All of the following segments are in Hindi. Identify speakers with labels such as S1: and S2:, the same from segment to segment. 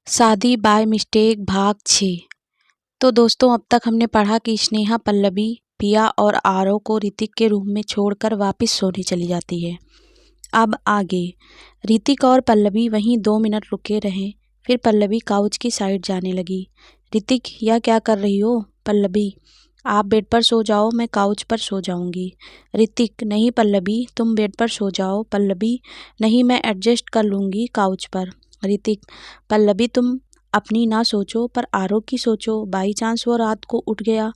S1: शादी बाय मिस्टेक भाग 6। तो दोस्तों अब तक हमने पढ़ा कि स्नेहा पल्लवी, पिया और आरव को ऋतिक के रूम में छोड़कर वापस सोने चली जाती है। अब आगे ऋतिक और पल्लवी वहीं 2 मिनट रुके रहे। फिर पल्लवी काउच की साइड जाने लगी। ऋतिक, यह क्या कर रही हो? पल्लवी, आप बेड पर सो जाओ, मैं काउच पर सो जाऊंगी। ऋतिक, नहीं पल्लवी, तुम बेड पर सो जाओ। पल्लवी, नहीं, मैं एडजस्ट कर लूंगी काउच पर। ऋतिक, पल्लवी तुम अपनी ना सोचो पर आरव की सोचो। बाई चांस वो रात को उठ गया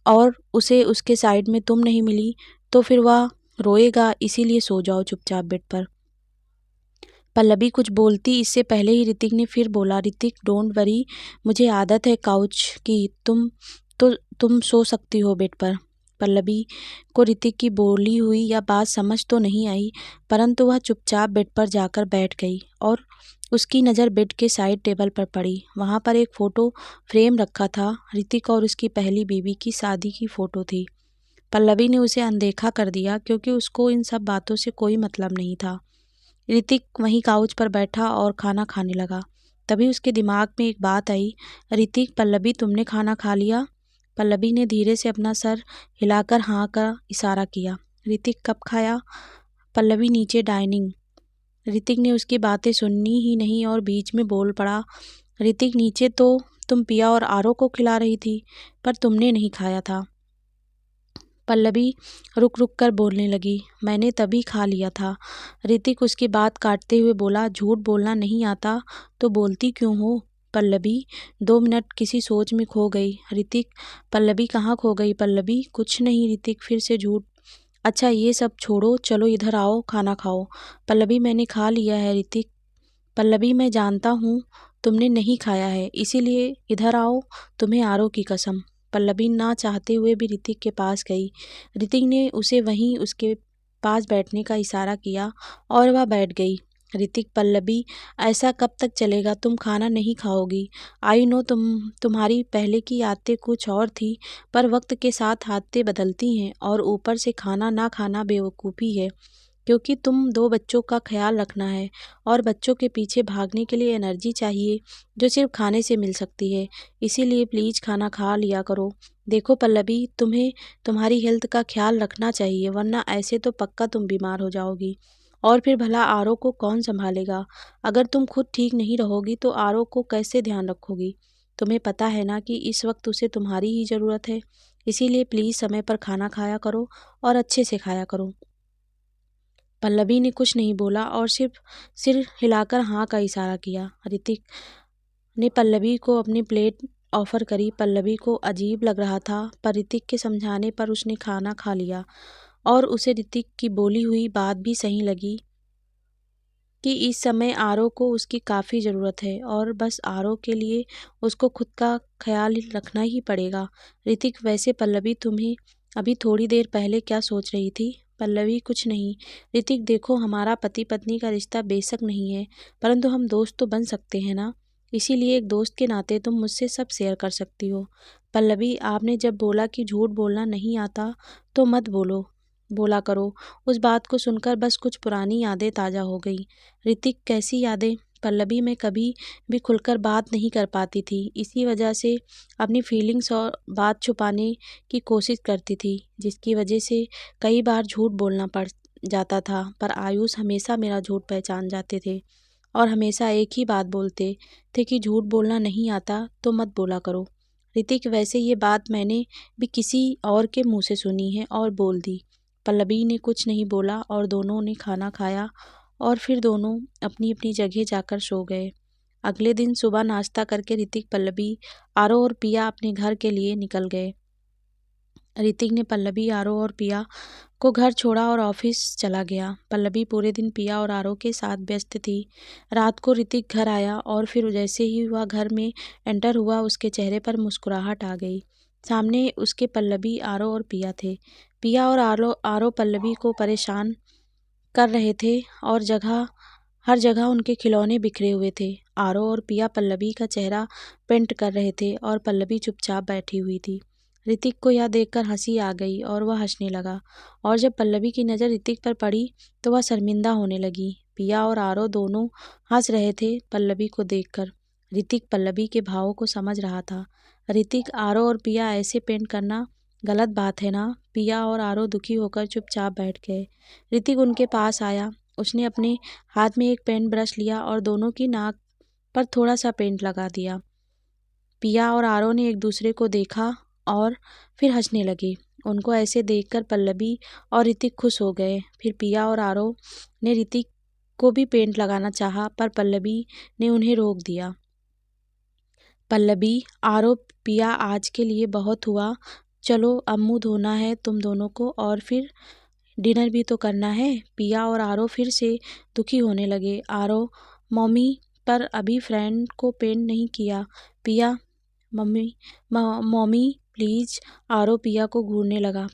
S1: और उसे उसके साइड में तुम नहीं मिली तो फिर वह रोएगा, इसीलिए सो जाओ चुपचाप बेड पर। पल्लवी कुछ बोलती इससे पहले ही ऋतिक ने फिर बोला, ऋतिक डोंट वरी, मुझे आदत है काउच की, तुम सो सकती हो बेड पर। पल्लवी को ऋतिक की बोली हुई या बात समझ तो नहीं आई, परंतु वह चुपचाप बेड पर जाकर बैठ गई और उसकी नज़र बेड के साइड टेबल पर पड़ी। वहाँ पर एक फ़ोटो फ्रेम रखा था। ऋतिक और उसकी पहली बीवी की शादी की फ़ोटो थी। पल्लवी ने उसे अनदेखा कर दिया क्योंकि उसको इन सब बातों से कोई मतलब नहीं था। ऋतिक वहीं काउच पर बैठा और खाना खाने लगा। तभी उसके दिमाग में एक बात आई। ऋतिक, पल्लवी तुमने खाना खा लिया? पल्लवी ने धीरे से अपना सर हिलाकर हाँ का इशारा किया। ऋतिक, कब खाया? पल्लवी, नीचे डाइनिंग। ऋतिक ने उसकी बातें सुनी ही नहीं और बीच में बोल पड़ा, ऋतिक नीचे तो तुम पिया और आरव को खिला रही थी, पर तुमने नहीं खाया था। पल्लवी रुक रुक कर बोलने लगी, मैंने तभी खा लिया था। ऋतिक उसकी बात काटते हुए बोला, झूठ बोलना नहीं आता तो बोलती क्यों हो? पल्लवी 2 मिनट किसी सोच में खो गई। ऋतिक, पल्लवी कहाँ खो गई? पल्लवी, कुछ नहीं। ऋतिक फिर से झूठ। अच्छा ये सब छोड़ो, चलो इधर आओ, खाना खाओ। पल्लवी, मैंने खा लिया है। ऋतिक, पल्लवी मैं जानता हूँ तुमने नहीं खाया है, इसीलिए इधर आओ, तुम्हें आरव की कसम। पल्लवी ना चाहते हुए भी ऋतिक के पास गई। ऋतिक ने उसे वहीं उसके पास बैठने का इशारा किया और वह बैठ गई। ऋतिक, पल्लवी ऐसा कब तक चलेगा? तुम खाना नहीं खाओगी? आई नो तुम्हारी पहले की आदतें कुछ और थी, पर वक्त के साथ आदतें बदलती हैं और ऊपर से खाना ना खाना बेवकूफ़ी है, क्योंकि तुम 2 बच्चों का ख्याल रखना है और बच्चों के पीछे भागने के लिए एनर्जी चाहिए जो सिर्फ खाने से मिल सकती है। इसीलिए प्लीज़ खाना खा लिया करो। देखो पल्लवी, तुम्हें तुम्हारी हेल्थ का ख्याल रखना चाहिए, वरना ऐसे तो पक्का तुम बीमार हो जाओगी और फिर भला आरव को कौन संभालेगा? अगर तुम खुद ठीक नहीं रहोगी तो आरव को कैसे ध्यान रखोगी? तुम्हें पता है ना कि इस वक्त उसे तुम्हारी ही ज़रूरत है। इसीलिए प्लीज़ समय पर खाना खाया करो और अच्छे से खाया करो। पल्लवी ने कुछ नहीं बोला और सिर्फ सिर हिलाकर हाँ का इशारा किया। ऋतिक ने पल्लवी को अपनी प्लेट ऑफर करी। पल्लवी को अजीब लग रहा था, पर ऋतिक के समझाने पर उसने खाना खा लिया और उसे ऋतिक की बोली हुई बात भी सही लगी कि इस समय आरव को उसकी काफ़ी ज़रूरत है और बस आरव के लिए उसको खुद का ख्याल रखना ही पड़ेगा। ऋतिक, वैसे पल्लवी तुम्हें अभी थोड़ी देर पहले क्या सोच रही थी? पल्लवी, कुछ नहीं। ऋतिक, देखो हमारा पति पत्नी का रिश्ता बेशक नहीं है, परंतु हम दोस्त तो बन सकते हैं ना। इसीलिए एक दोस्त के नाते तुम मुझसे सब शेयर कर सकती हो। पल्लवी, आपने जब बोला कि झूठ बोलना नहीं आता तो मत बोला करो। उस बात को सुनकर बस कुछ पुरानी यादें ताज़ा हो गई। ऋतिक, कैसी यादें? पल्लवी, मैं कभी भी खुलकर बात नहीं कर पाती थी, इसी वजह से अपनी फीलिंग्स और बात छुपाने की कोशिश करती थी, जिसकी वजह से कई बार झूठ बोलना पड़ जाता था, पर आयुष हमेशा मेरा झूठ पहचान जाते थे और हमेशा एक ही बात बोलते थे कि झूठ बोलना नहीं आता तो मत बोला करो। ऋतिक, वैसे ये बात मैंने भी किसी और के मुंह से सुनी है और बोल दी। पल्लवी ने कुछ नहीं बोला और दोनों ने खाना खाया और फिर दोनों अपनी अपनी जगह जाकर सो गए। अगले दिन सुबह नाश्ता करके ऋतिक, पल्लवी, आरव और पिया अपने घर के लिए निकल गए। ऋतिक ने पल्लवी, आरव और पिया को घर छोड़ा और ऑफिस चला गया। पल्लवी पूरे दिन पिया और आरव के साथ व्यस्त थी। रात को ऋतिक घर आया और फिर जैसे ही वह घर में एंटर हुआ उसके चेहरे पर मुस्कुराहट आ गई। सामने उसके पल्लवी, आरव और पिया थे। पिया और आरव पल्लवी को परेशान कर रहे थे और हर जगह उनके खिलौने बिखरे हुए थे। आरव और पिया पल्लवी का चेहरा पेंट कर रहे थे और पल्लवी चुपचाप बैठी हुई थी। ऋतिक को यह देखकर हंसी आ गई और वह हंसने लगा और जब पल्लवी की नज़र ऋतिक पर पड़ी तो वह शर्मिंदा होने लगी। पिया और आरव दोनों हंस रहे थे पल्लवी को देखकर। ऋतिक पल्लवी के भावों को समझ रहा था। ऋतिक, आरो और पिया ऐसे पेंट करना गलत बात है ना। पिया और आरो दुखी होकर चुपचाप बैठ गए। ऋतिक उनके पास आया। उसने अपने हाथ में एक पेंट ब्रश लिया और दोनों की नाक पर थोड़ा सा पेंट लगा दिया। पिया और आरो ने एक दूसरे को देखा और फिर हंसने लगे। उनको ऐसे देखकर पल्लवी और ऋतिक खुश हो गए। फिर पिया और आरो ने ऋतिक को भी पेंट लगाना चाहा, पर पल्लवी ने उन्हें रोक दिया। पल्लवी, आरो, पिया, आज के लिए बहुत हुआ। चलो अब मुंह धोना है तुम दोनों को, और फिर डिनर भी तो करना है। पिया और आरो फिर से दुखी होने लगे। आरो, मम्मी, पर अभी फ्रेंड को पेंट नहीं किया। पिया, मम्मी प्लीज। आरो पिया को घूरने लगा।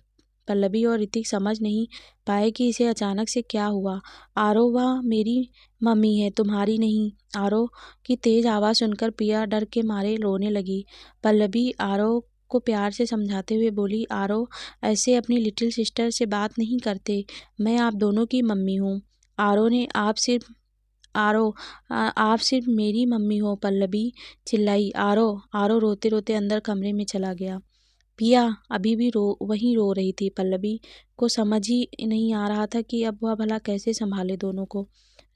S1: पल्लवी और ऋतिक समझ नहीं पाए कि इसे अचानक से क्या हुआ। आरो, वह मेरी मम्मी है, तुम्हारी नहीं। आरो की तेज आवाज़ सुनकर पिया डर के मारे रोने लगी। पल्लवी आरो को प्यार से समझाते हुए बोली, आरो, ऐसे अपनी लिटिल सिस्टर से बात नहीं करते। मैं आप दोनों की मम्मी हूँ। आरो ने आप सिर्फ मेरी मम्मी हो। पल्लवी चिल्लाई। आरो रोते रोते अंदर कमरे में चला गया। पिया अभी भी वहीं रो रही थी। पल्लवी को समझ ही नहीं आ रहा था कि अब वह भला कैसे संभाले दोनों को।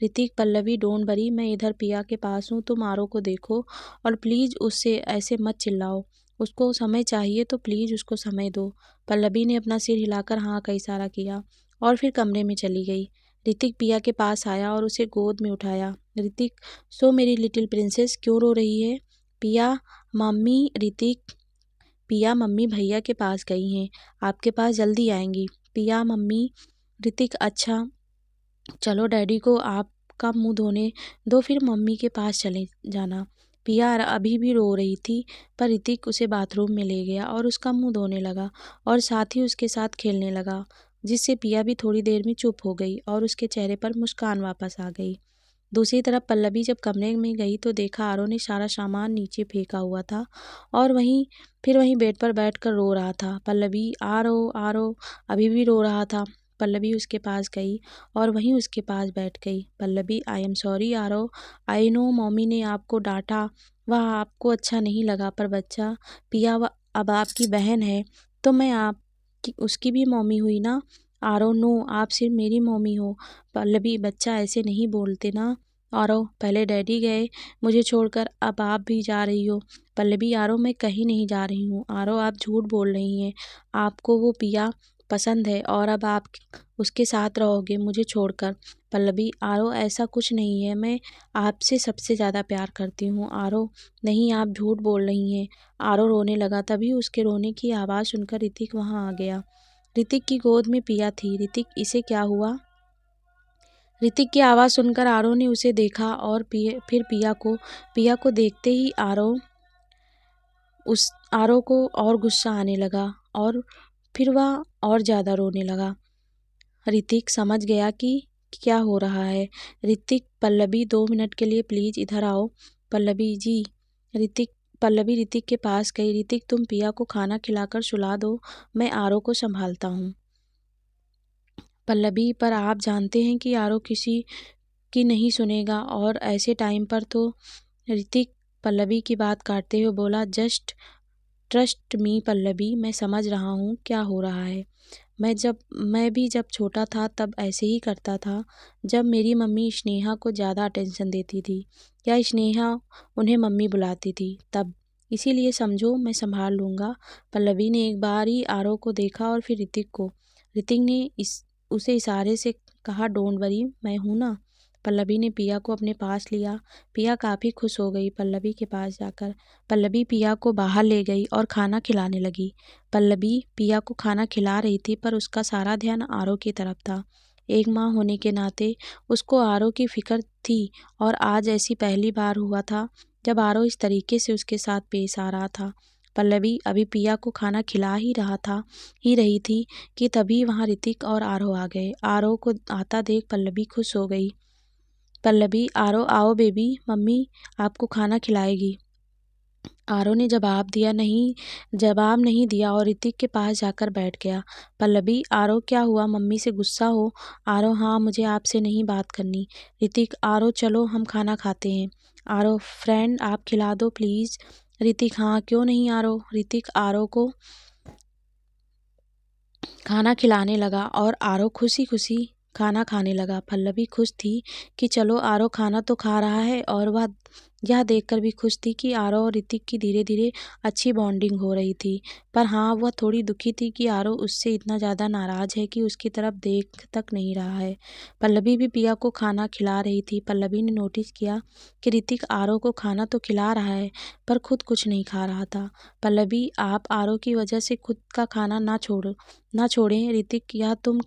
S1: ऋतिक, पल्लवी डोंट वरी, मैं इधर पिया के पास हूँ, तुम आरो को देखो और प्लीज़ उससे ऐसे मत चिल्लाओ। उसको समय चाहिए तो प्लीज़ उसको समय दो। पल्लवी ने अपना सिर हिलाकर हाँ का इशारा किया और फिर कमरे में चली गई। ऋतिक पिया के पास आया और उसे गोद में उठाया। ऋतिक, सो मेरी लिटिल प्रिंसेस, क्यों रो रही है? पिया, मम्मी। ऋतिक, पिया, मम्मी भैया के पास गई हैं, आपके पास जल्दी आएंगी। पिया, मम्मी। ऋतिक, अच्छा चलो डैडी को आपका मुंह धोने दो, फिर मम्मी के पास चले जाना। पिया अभी भी रो रही थी, पर ऋतिक उसे बाथरूम में ले गया और उसका मुंह धोने लगा और साथ ही उसके साथ खेलने लगा, जिससे पिया भी थोड़ी देर में चुप हो गई और उसके चेहरे पर मुस्कान वापस आ गई। दूसरी तरफ पल्लवी जब कमरे में गई तो देखा आरो ने सारा सामान नीचे फेंका हुआ था और वहीं बेड पर बैठकर रो रहा था। पल्लवी, आरो आरो अभी भी रो रहा था। पल्लवी उसके पास गई और वहीं उसके पास बैठ गई। पल्लवी, आई एम सॉरी आरो, आई नो मम्मी ने आपको डांटा, वह आपको अच्छा नहीं लगा, पर बच्चा पिया अब आपकी बहन है तो मैं आपकी उसकी भी मम्मी हुई ना। आरो, नो, आप सिर्फ मेरी मम्मी हो। पल्लवी, बच्चा ऐसे नहीं बोलते ना। आरो, पहले डैडी गए मुझे छोड़कर, अब आप भी जा रही हो। पल्लवी, आरो मैं कहीं नहीं जा रही हूँ। आरो, आप झूठ बोल रही हैं, आपको वो पिया पसंद है और अब आप उसके साथ रहोगे मुझे छोड़कर। पल्लवी, आरो ऐसा कुछ नहीं है, मैं आपसे सबसे ज़्यादा प्यार करती हूँ। आरो, नहीं, आप झूठ बोल रही हैं। आरो रोने लगा। तभी उसके रोने की आवाज़ सुनकर ऋतिक वहाँ आ गया। ऋतिक की गोद में पिया थी। ऋतिक, इसे क्या हुआ? ऋतिक की आवाज़ सुनकर आरो ने उसे देखा और फिर पिया को देखते ही आरो को और गुस्सा आने लगा और फिर वह और ज़्यादा रोने लगा। ऋतिक समझ गया कि क्या हो रहा है। ऋतिक, पल्लवी 2 मिनट के लिए प्लीज़ इधर आओ। पल्लवी, जी। पल्लवी ऋतिक के पास गई। ऋतिक, तुम पिया को खाना खिलाकर सुला दो, मैं आरो को संभालता हूँ। पल्लवी, पर आप जानते हैं कि आरो किसी की नहीं सुनेगा और ऐसे टाइम पर तो। ऋतिक पल्लवी की बात काटते हुए बोला, जस्ट ट्रस्ट मी पल्लवी, मैं समझ रहा हूँ क्या हो रहा है। मैं भी जब छोटा था तब ऐसे ही करता था, जब मेरी मम्मी स्नेहा को ज़्यादा अटेंशन देती थी या स्नेहा उन्हें मम्मी बुलाती थी तब। इसीलिए समझो मैं संभाल लूँगा। पल्लवी ने एक बार ही आरो को देखा और फिर ऋतिक को। ऋतिक ने उसे इशारे से कहा, डोंट वरी, मैं हूँ ना। पल्लवी ने पिया को अपने पास लिया। पिया काफ़ी खुश हो गई पल्लवी के पास जाकर। पल्लवी पिया को बाहर ले गई और खाना खिलाने लगी। पल्लवी पिया को खाना खिला रही थी, पर उसका सारा ध्यान आरो की तरफ था। एक माँ होने के नाते उसको आरो की फिक्र थी और आज ऐसी पहली बार हुआ था जब आरो इस तरीके से उसके साथ पेश आ रहा था। पल्लवी अभी पिया को खाना खिला ही रही थी कि तभी वहाँ ऋतिक और आरो आ गए। आरो को आता देख पल्लवी खुश हो गई। पल्लवी, आरो आओ बेबी, मम्मी आपको खाना खिलाएगी। आरो ने जवाब नहीं दिया और ऋतिक के पास जाकर बैठ गया। पल्लवी, आरो क्या हुआ, मम्मी से गुस्सा हो? आरो, हाँ, मुझे आपसे नहीं बात करनी। ऋतिक, आरो चलो हम खाना खाते हैं। आरो फ्रेंड आप खिला दो प्लीज़। ऋतिक हाँ क्यों नहीं आरो। ऋतिक आरो को खाना खिलाने लगा और आरो खुशी खुशी खाना खाने लगा। पल्लवी खुश थी कि चलो आरो खाना तो खा रहा है और वह यह देखकर भी खुश थी कि आरो और ऋतिक की धीरे धीरे अच्छी बॉन्डिंग हो रही थी। पर हाँ वह थोड़ी दुखी थी कि आरो उससे इतना ज़्यादा नाराज़ है कि उसकी तरफ देख तक नहीं रहा है। पल्लवी भी पिया को खाना खिला रही थी। पल्लवी ने नोटिस किया कि ऋतिक आरो को खाना तो खिला रहा है पर खुद कुछ नहीं खा रहा था। पल्लवी आप आरो की वजह से खुद का खाना ना छोड़ें। ऋतिक यह तुम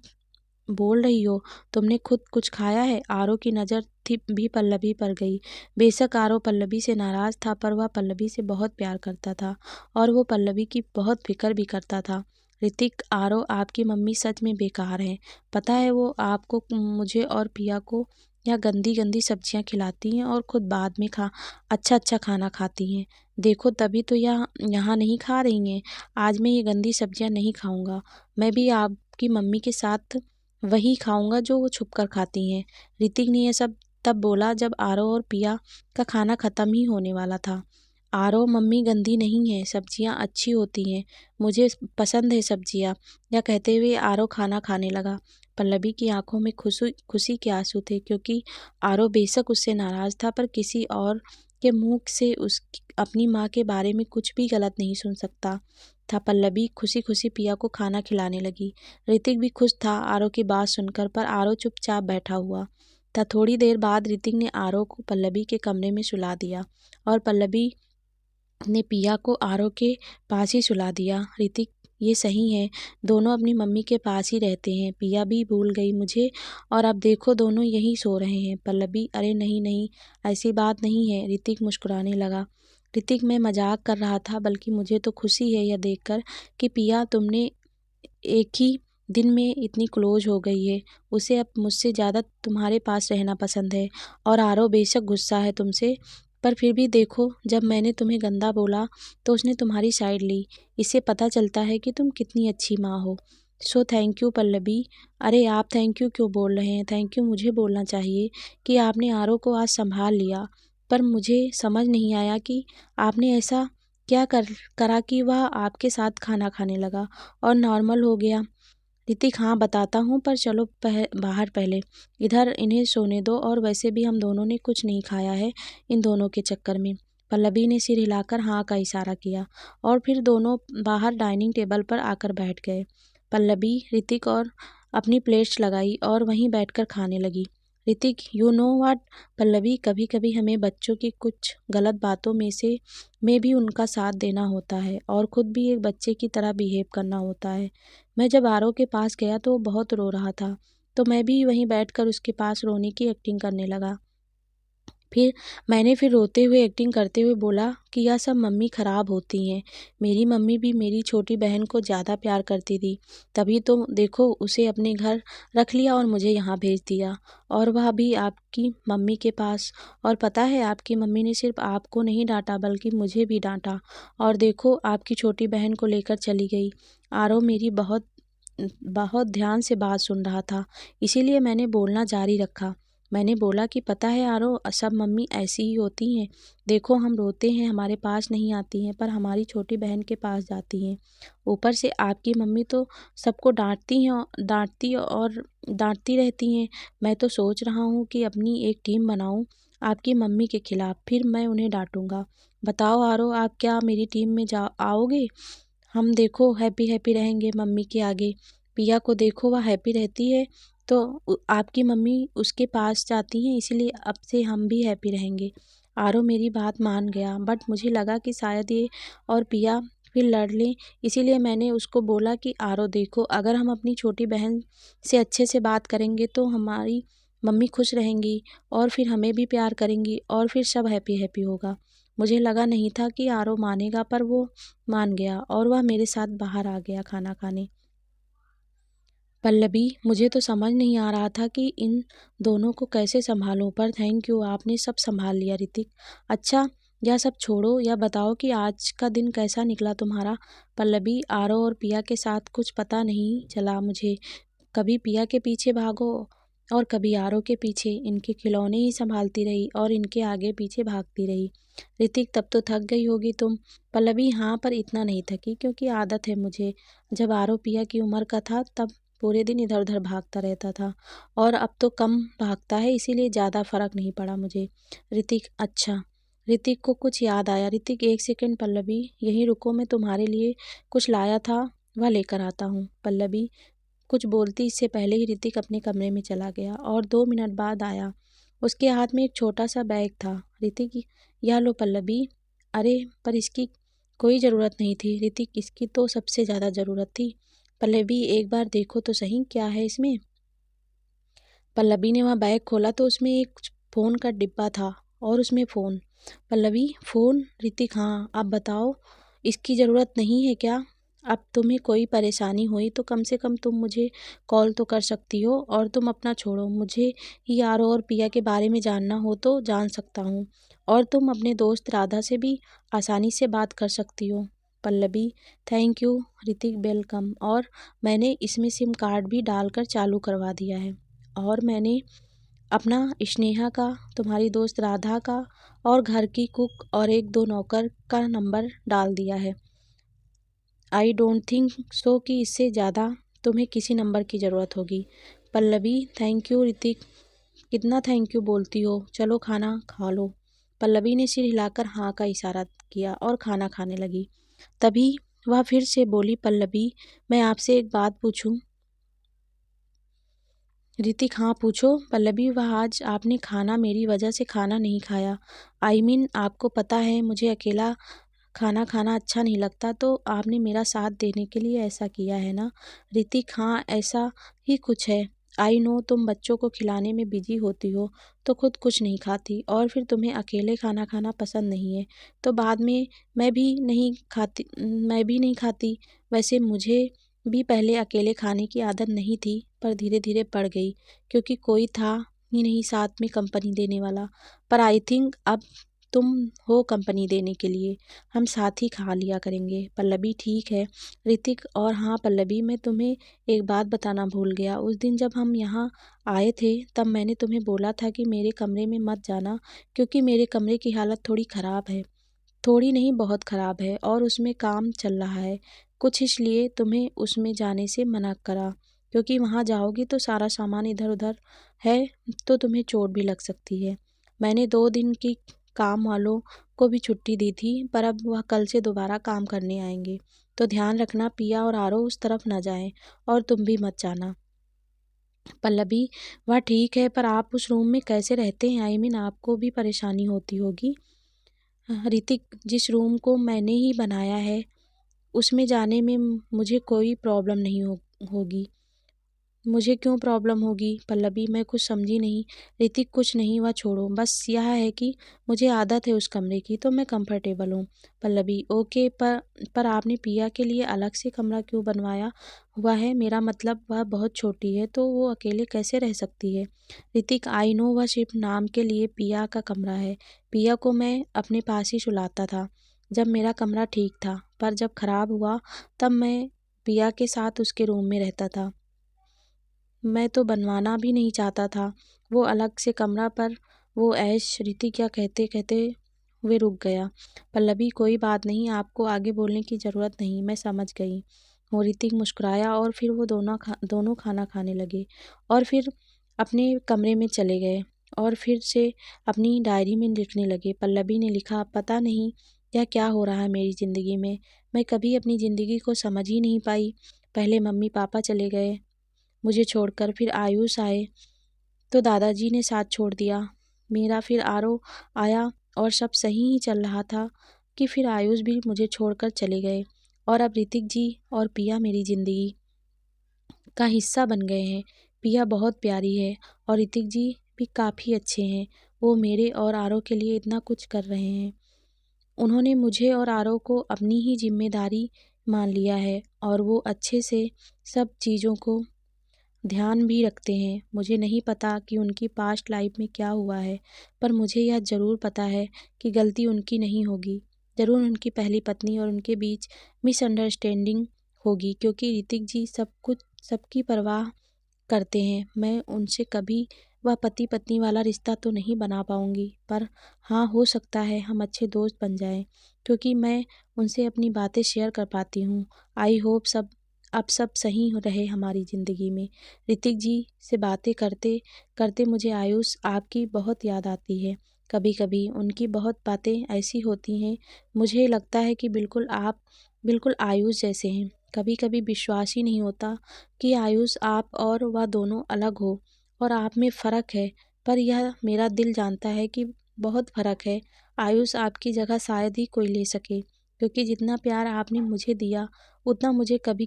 S1: बोल रही हो, तुमने खुद कुछ खाया है। आरो की नज़र थी भी पल्लवी पर गई। बेशक आरो पल्लवी से नाराज़ था पर वह पल्लवी से बहुत प्यार करता था और वो पल्लवी की बहुत फिक्र भी करता था। ऋतिक आरो आपकी मम्मी सच में बेकार है। पता है वो आपको मुझे और पिया को यह गंदी गंदी सब्जियां खिलाती हैं और खुद बाद में अच्छा खाना खाती हैं। देखो तभी तो यह यहाँ नहीं खा रही हैं। आज मैं ये गंदी सब्जियां नहीं खाऊंगा। मैं भी आपकी मम्मी के साथ वही खाऊंगा जो वो छुपकर खाती हैं। ऋतिक ने यह सब तब बोला जब आरो और पिया का खाना खत्म ही होने वाला था। आरो मम्मी गंदी नहीं है, सब्जियां अच्छी होती हैं, मुझे पसंद है सब्जियां। यह कहते हुए आरो खाना खाने लगा। पल्लवी की आंखों में खुशी खुशी के आंसू थे क्योंकि आरो बेशक उससे नाराज था पर किसी और के मुंह से उस अपनी माँ के बारे में कुछ भी गलत नहीं सुन सकता था। पल्लवी खुशी खुशी पिया को खाना खिलाने लगी। ऋतिक भी खुश था आरो की बात सुनकर पर आरो चुपचाप बैठा हुआ था। थोड़ी देर बाद ऋतिक ने आरो को पल्लवी के कमरे में सुला दिया और पल्लवी ने पिया को आरो के पास ही सुला दिया। ऋतिक ये सही है, दोनों अपनी मम्मी के पास ही रहते हैं। पिया भी भूल गई मुझे और अब देखो दोनों यहीं सो रहे हैं। पल्लवी अरे नहीं नहीं ऐसी बात नहीं है। ऋतिक मुस्कुराने लगा। ऋतिक मैं मजाक कर रहा था, बल्कि मुझे तो खुशी है यह देखकर कि पिया तुमने एक ही दिन में इतनी क्लोज हो गई है। उसे अब मुझसे ज़्यादा तुम्हारे पास रहना पसंद है और आरो बेशक गुस्सा है तुमसे पर फिर भी देखो जब मैंने तुम्हें गंदा बोला तो उसने तुम्हारी साइड ली। इससे पता चलता है कि तुम कितनी अच्छी माँ हो। So thank you Pallavi. अरे आप थैंक यू क्यों बोल रहे हैं। थैंक यू मुझे बोलना चाहिए कि आपने आरो को आज संभाल लिया। पर मुझे समझ नहीं आया कि आपने ऐसा क्या करा कि वह आपके साथ खाना खाने लगा और नॉर्मल हो गया। ऋतिक हाँ बताता हूँ पर चलो बाहर पहले, इधर इन्हें सोने दो और वैसे भी हम दोनों ने कुछ नहीं खाया है इन दोनों के चक्कर में। पल्लवी ने सिर हिलाकर हाँ का इशारा किया और फिर दोनों बाहर डाइनिंग टेबल पर आकर बैठ गए। पल्लवी ऋतिक और अपनी प्लेट्स लगाई और वहीं बैठकर खाने लगी। Hrithik you know what Pallavi, कभी कभी हमें बच्चों की कुछ गलत बातों में भी उनका साथ देना होता है और खुद भी एक बच्चे की तरह बिहेव करना होता है। मैं जब आरो के पास गया तो वो बहुत रो रहा था तो मैं भी वहीं बैठकर उसके पास रोने की एक्टिंग करने लगा। फिर रोते हुए एक्टिंग करते हुए बोला कि यह सब मम्मी ख़राब होती हैं। मेरी मम्मी भी मेरी छोटी बहन को ज़्यादा प्यार करती थी, तभी तो देखो उसे अपने घर रख लिया और मुझे यहाँ भेज दिया और वह भी आपकी मम्मी के पास। और पता है आपकी मम्मी ने सिर्फ आपको नहीं डांटा बल्कि मुझे भी डांटा और देखो आपकी छोटी बहन को लेकर चली गई। आरो मेरी बहुत बहुत ध्यान से बात सुन रहा था, इसीलिए मैंने बोलना जारी रखा। मैंने बोला कि पता है आरो सब मम्मी ऐसी ही होती हैं। देखो हम रोते हैं हमारे पास नहीं आती हैं पर हमारी छोटी बहन के पास जाती हैं। ऊपर से आपकी मम्मी तो सबको डांटती रहती हैं। मैं तो सोच रहा हूँ कि अपनी एक टीम बनाऊँ आपकी मम्मी के खिलाफ, फिर मैं उन्हें डांटूंगा। बताओ आरो आप क्या मेरी टीम में आओगे। हम देखो हैप्पी हैप्पी रहेंगे मम्मी के आगे। पिया को देखो वह हैप्पी रहती है तो आपकी मम्मी उसके पास जाती हैं, इसीलिए अब से हम भी हैप्पी रहेंगे। आरो मेरी बात मान गया बट मुझे लगा कि शायद ये और पिया फिर लड़ लें, इसीलिए मैंने उसको बोला कि आरो देखो अगर हम अपनी छोटी बहन से अच्छे से बात करेंगे तो हमारी मम्मी खुश रहेंगी और फिर हमें भी प्यार करेंगी और फिर सब हैप्पी हैप्पी होगा। मुझे लगा नहीं था कि आरो मानेगा पर वो मान गया और वह मेरे साथ बाहर आ गया खाना खाने। पल्लवी मुझे तो समझ नहीं आ रहा था कि इन दोनों को कैसे संभालूं पर थैंक यू आपने सब संभाल लिया ऋतिक। अच्छा यह सब छोड़ो, यह बताओ कि आज का दिन कैसा निकला तुम्हारा। पल्लवी आरो और पिया के साथ कुछ पता नहीं चला मुझे। कभी पिया के पीछे भागो और कभी आरव के पीछे इनके खिलौने ही संभालती रही और इनके आगे पीछे भागती रही। ऋतिक, तब तो थक गई होगी तुम। पल्लवी, हाँ, पर इतना नहीं थकी क्योंकि आदत है मुझे। जब आरव पिया की उम्र का था तब पूरे दिन इधर उधर भागता रहता था और अब तो कम भागता है, इसीलिए ज़्यादा फर्क नहीं पड़ा मुझे। ऋतिक, अच्छा। ऋतिक को कुछ याद आया। ऋतिक, एक सेकंड पल्लवी, यहीं रुको, मैं तुम्हारे लिए कुछ लाया था, वह लेकर आता हूँ। पल्लवी कुछ बोलती इससे पहले ही ऋतिक अपने कमरे में चला गया और 2 मिनट बाद आया। उसके हाथ में एक छोटा सा बैग था। ऋतिक, यह लो पल्लवी। अरे, पर इसकी कोई ज़रूरत नहीं थी। ऋतिक, इसकी तो सबसे ज़्यादा ज़रूरत थी। पल्लवी, एक बार देखो तो सही क्या है इसमें। पल्लवी ने वह बैग खोला तो उसमें एक फ़ोन का डिब्बा था और उसमें फ़ोन। पल्लवी, फ़ोन? ऋतिक, हाँ, अब बताओ, इसकी ज़रूरत नहीं है क्या? अब तुम्हें कोई परेशानी हुई तो कम से कम तुम मुझे कॉल तो कर सकती हो, और तुम अपना छोड़ो, मुझे ही आरो और पिया के बारे में जानना हो तो जान सकता हूँ, और तुम अपने दोस्त राधा से भी आसानी से बात कर सकती हो। Pallavi, thank you. Hrithik, welcome. और मैंने इसमें सिम कार्ड भी डालकर चालू करवा दिया है, और मैंने अपना, स्नेहा का, तुम्हारी दोस्त राधा का और घर की कुक और एक दो नौकर का नंबर डाल दिया है। आई डोंट थिंक सो कि इससे ज़्यादा तुम्हें किसी नंबर की ज़रूरत होगी। Pallavi, thank you. ऋतिक, कितना थैंक यू बोलती हो, चलो खाना खा लो। पल्लवी ने सिर हिलाकर हाँ का इशारा किया और खाना खाने लगी। तभी वह फिर से बोली, पल्लवी, मैं आपसे एक बात पूछूं? ऋतिक, हाँ पूछो। पल्लवी, वह आज आपने खाना मेरी वजह से खाना नहीं खाया। आपको पता है मुझे अकेला खाना खाना अच्छा नहीं लगता, तो आपने मेरा साथ देने के लिए ऐसा किया है ना? ऋतिक, हाँ, ऐसा ही कुछ है। आई नो तुम बच्चों को खिलाने में बिजी होती हो तो खुद कुछ नहीं खाती, और फिर तुम्हें अकेले खाना खाना पसंद नहीं है तो बाद में मैं भी नहीं खाती। वैसे मुझे भी पहले अकेले खाने की आदत नहीं थी, पर धीरे धीरे पड़ गई क्योंकि कोई था ही नहीं साथ में कंपनी देने वाला। पर आई थिंक अब तुम हो कंपनी देने के लिए, हम साथ ही खा लिया करेंगे। पल्लवी, ठीक है। ऋतिक, और हाँ पल्लवी, मैं तुम्हें एक बात बताना भूल गया। उस दिन जब हम यहाँ आए थे तब मैंने तुम्हें बोला था कि मेरे कमरे में मत जाना क्योंकि मेरे कमरे की हालत थोड़ी ख़राब है। थोड़ी नहीं, बहुत ख़राब है, और उसमें काम चल रहा है कुछ, इसलिए तुम्हें उसमें जाने से मना करा, क्योंकि वहाँ जाओगी तो सारा सामान इधर उधर है तो तुम्हें चोट भी लग सकती है। मैंने 2 दिन की काम वालों को भी छुट्टी दी थी, पर अब वह कल से दोबारा काम करने आएंगे, तो ध्यान रखना पिया और आरो उस तरफ न जाएं, और तुम भी मत जाना। पल्लवी, वह ठीक है, पर आप उस रूम में कैसे रहते हैं? आपको भी परेशानी होती होगी। ऋतिक, जिस रूम को मैंने ही बनाया है उसमें जाने में मुझे कोई प्रॉब्लम नहीं होगी। मुझे क्यों प्रॉब्लम होगी? पल्लवी, मैं कुछ समझी नहीं। ऋतिक, कुछ नहीं, वह छोड़ो, बस यह है कि मुझे आदत है उस कमरे की तो मैं कंफर्टेबल हूँ। पल्लवी, ओके, पर आपने पिया के लिए अलग से कमरा क्यों बनवाया हुआ है? मेरा मतलब वह बहुत छोटी है तो वो अकेले कैसे रह सकती है? ऋतिक, आई नो, वह सिर्फ नाम के लिए पिया का कमरा है। पिया को मैं अपने पास ही सुलाता था जब मेरा कमरा ठीक था, पर जब खराब हुआ तब मैं पिया के साथ उसके रूम में रहता था। मैं तो बनवाना भी नहीं चाहता था वो अलग से कमरा, पर वो ऐश। ऋतिक क्या कहते कहते वे रुक गया। पल्लवी, कोई बात नहीं, आपको आगे बोलने की ज़रूरत नहीं, मैं समझ गई हूँ। ऋतिक मुस्कुराया और फिर वो दोनों खाना खाने लगे और फिर अपने कमरे में चले गए और फिर से अपनी डायरी में लिखने लगे। पल्लवी ने लिखा, पता नहीं यह क्या हो रहा है मेरी ज़िंदगी में। मैं कभी अपनी ज़िंदगी को समझ ही नहीं पाई। पहले मम्मी पापा चले गए मुझे छोड़कर, फिर आयुष आए तो दादाजी ने साथ छोड़ दिया मेरा, फिर आरो आया और सब सही ही चल रहा था कि फिर आयुष भी मुझे छोड़कर चले गए, और अब ऋतिक जी और पिया मेरी ज़िंदगी का हिस्सा बन गए हैं। पिया बहुत प्यारी है और ऋतिक जी भी काफ़ी अच्छे हैं। वो मेरे और आरो के लिए इतना कुछ कर रहे हैं। उन्होंने मुझे और आरो को अपनी ही जिम्मेदारी मान लिया है और वो अच्छे से सब चीज़ों को ध्यान भी रखते हैं। मुझे नहीं पता कि उनकी पास्ट लाइफ में क्या हुआ है, पर मुझे यह ज़रूर पता है कि गलती उनकी नहीं होगी। ज़रूर उनकी पहली पत्नी और उनके बीच मिसअंडरस्टैंडिंग होगी, क्योंकि ऋतिक जी सब कुछ सबकी परवाह करते हैं। मैं उनसे कभी वह पति पत्नी वाला रिश्ता तो नहीं बना पाऊँगी, पर हाँ, हो सकता है हम अच्छे दोस्त बन जाएँ, क्योंकि मैं उनसे अपनी बातें शेयर कर पाती हूँ। आई होप अब सब सही हो रहे हमारी ज़िंदगी में। ऋतिक जी से बातें करते करते मुझे आयुष आपकी बहुत याद आती है। कभी कभी उनकी बहुत बातें ऐसी होती हैं, मुझे लगता है कि बिल्कुल आयुष जैसे हैं। कभी कभी विश्वास ही नहीं होता कि आयुष आप और वह दोनों अलग हो और आप में फ़र्क है, पर यह मेरा दिल जानता है कि बहुत फ़र्क है। आयुष आपकी जगह शायद ही कोई ले सके, क्योंकि जितना प्यार आपने मुझे दिया उतना मुझे कभी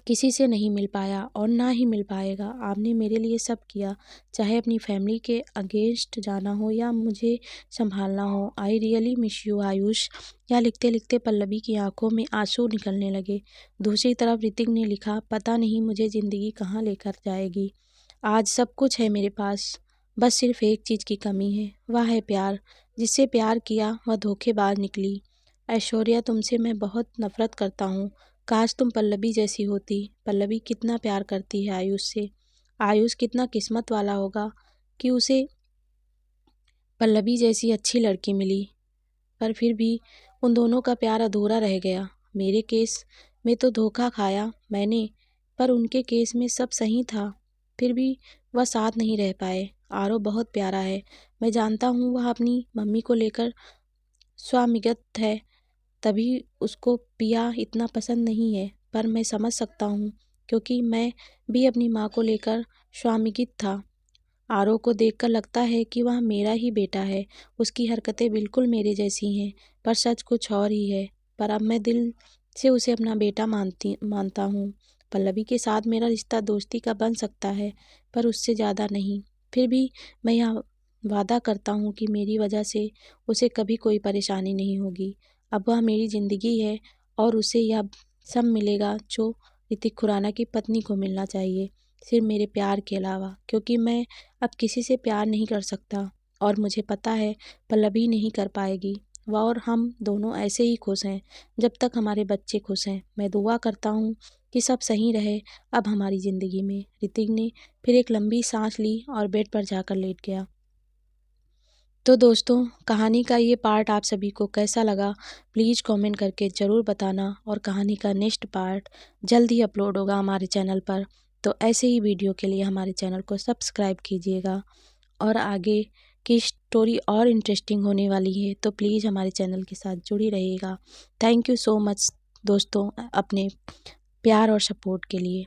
S1: किसी से नहीं मिल पाया और ना ही मिल पाएगा। आपने मेरे लिए सब किया, चाहे अपनी फैमिली के अगेंस्ट जाना हो या मुझे संभालना हो। I really miss you Ayush. यह लिखते लिखते पल्लवी की आंखों में आंसू निकलने लगे। दूसरी तरफ ऋतिक ने लिखा, पता नहीं मुझे ज़िंदगी कहाँ लेकर जाएगी। आज सब कुछ है मेरे पास, बस सिर्फ एक चीज़ की कमी है, वह है प्यार। जिससे प्यार किया वह धोखेबाज निकली। ऐश्वर्या, तुमसे मैं बहुत नफरत करता हूँ। काश तुम पल्लवी जैसी होती। पल्लवी कितना प्यार करती है आयुष से। आयुष कितना किस्मत वाला होगा कि उसे पल्लवी जैसी अच्छी लड़की मिली, पर फिर भी उन दोनों का प्यार अधूरा रह गया। मेरे केस में तो धोखा खाया मैंने, पर उनके केस में सब सही था, फिर भी वह साथ नहीं रह पाए। आरव बहुत प्यारा है, मैं जानता हूँ वह अपनी मम्मी को लेकर स्वामिगत है, तभी उसको पिया इतना पसंद नहीं है, पर मैं समझ सकता हूँ, क्योंकि मैं भी अपनी माँ को लेकर स्वामिगित था। आरव को देखकर लगता है कि वह मेरा ही बेटा है। उसकी हरकतें बिल्कुल मेरे जैसी हैं, पर सच कुछ और ही है। पर अब मैं दिल से उसे अपना बेटा मानता हूँ। पल्लवी के साथ मेरा रिश्ता दोस्ती का बन सकता है, पर उससे ज़्यादा नहीं। फिर भी मैं यह वादा करता हूँ कि मेरी वजह से उसे कभी कोई परेशानी नहीं होगी। अब वह मेरी ज़िंदगी है और उसे यह सब मिलेगा जो ऋतिक खुराना की पत्नी को मिलना चाहिए, सिर्फ मेरे प्यार के अलावा, क्योंकि मैं अब किसी से प्यार नहीं कर सकता और मुझे पता है पल्लवी नहीं कर पाएगी। वह और हम दोनों ऐसे ही खुश हैं जब तक हमारे बच्चे खुश हैं। मैं दुआ करता हूँ कि सब सही रहे अब हमारी ज़िंदगी में। ऋतिक ने फिर एक लंबी सांस ली और बेड पर जाकर लेट गया। तो दोस्तों, कहानी का ये पार्ट आप सभी को कैसा लगा, प्लीज़ कमेंट करके ज़रूर बताना। और कहानी का नेक्स्ट पार्ट जल्द ही अपलोड होगा हमारे चैनल पर, तो ऐसे ही वीडियो के लिए हमारे चैनल को सब्सक्राइब कीजिएगा। और आगे की स्टोरी और इंटरेस्टिंग होने वाली है, तो प्लीज़ हमारे चैनल के साथ जुड़ी रहिएगा। थैंक यू सो मच दोस्तों, अपने प्यार और सपोर्ट के लिए।